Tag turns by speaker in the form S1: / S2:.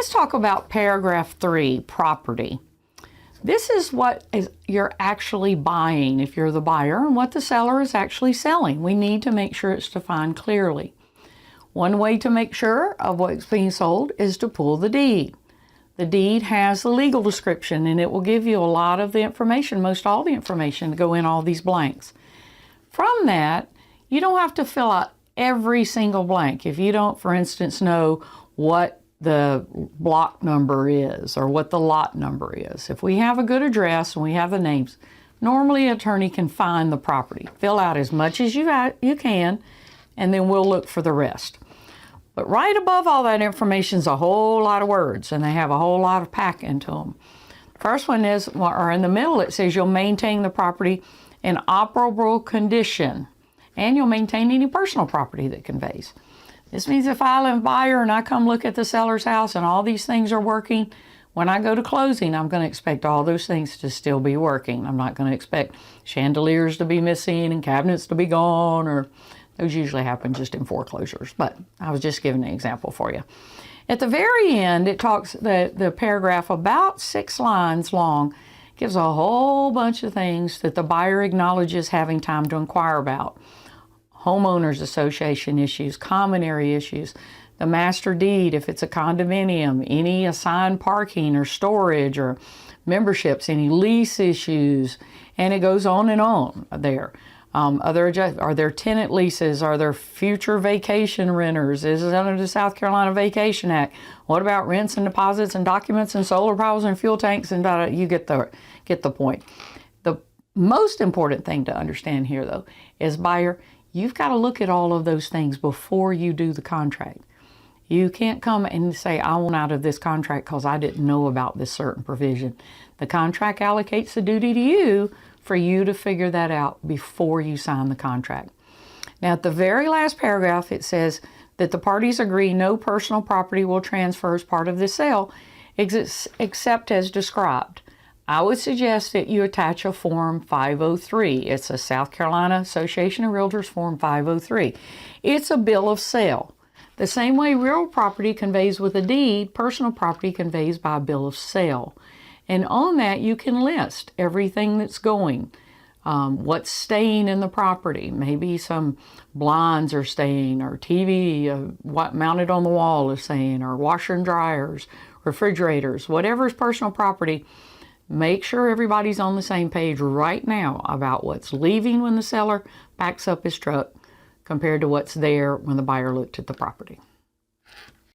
S1: let's talk about paragraph 3, property. This is what you're actually buying if you're the buyer and what the seller is actually selling. We need to make sure it's defined clearly. One way to make sure of what's being sold is to pull the deed. The deed has the legal description and it will give you a lot of the information, most all the information to go in all these blanks. From that, you don't have to fill out every single blank. If you don't, for instance, know what the block number is or what the lot number is. If we have a good address and we have the names, normally an attorney can find the property. Fill out as much as you can, and then we'll look for the rest. But right above all that information is a whole lot of words, and they have a whole lot of pack into them. First one is, or in the middle, it says you'll maintain the property in operable condition, and you'll maintain any personal property that conveys. This means if I'm a buyer and I come look at the seller's house and all these things are working, when I go to closing, I'm going to expect all those things to still be working. I'm not going to expect chandeliers to be missing and cabinets to be gone, or those usually happen just in foreclosures, but I was just giving an example for you. At the very end, it talks, the paragraph about 6 lines long, gives a whole bunch of things that the buyer acknowledges having time to inquire about. Homeowners association issues, common area issues, the master deed if it's a condominium, any assigned parking or storage or memberships, any lease issues, and it goes on and on there. Are there tenant leases? Are there future vacation renters? Is it under the South Carolina Vacation Act? What about rents and deposits and documents and solar panels and fuel tanks? And you get the point. The most important thing to understand here, though, is buyer, you've got to look at all of those things before you do the contract. You can't come and say, I want out of this contract because I didn't know about this certain provision. The contract allocates the duty to you for you to figure that out before you sign the contract. Now, at the very last paragraph, it says that the parties agree no personal property will transfer as part of the sale except as described. I would suggest that you attach a Form 503. It's a South Carolina Association of Realtors Form 503. It's a bill of sale. The same way real property conveys with a deed, personal property conveys by a bill of sale. And on that, you can list everything that's going, what's staying in the property. Maybe some blinds are staying, or TV what mounted on the wall is staying, or washer and dryers, refrigerators, whatever is personal property. Make sure everybody's on the same page right now about what's leaving when the seller packs up his truck compared to what's there when the buyer looked at the property.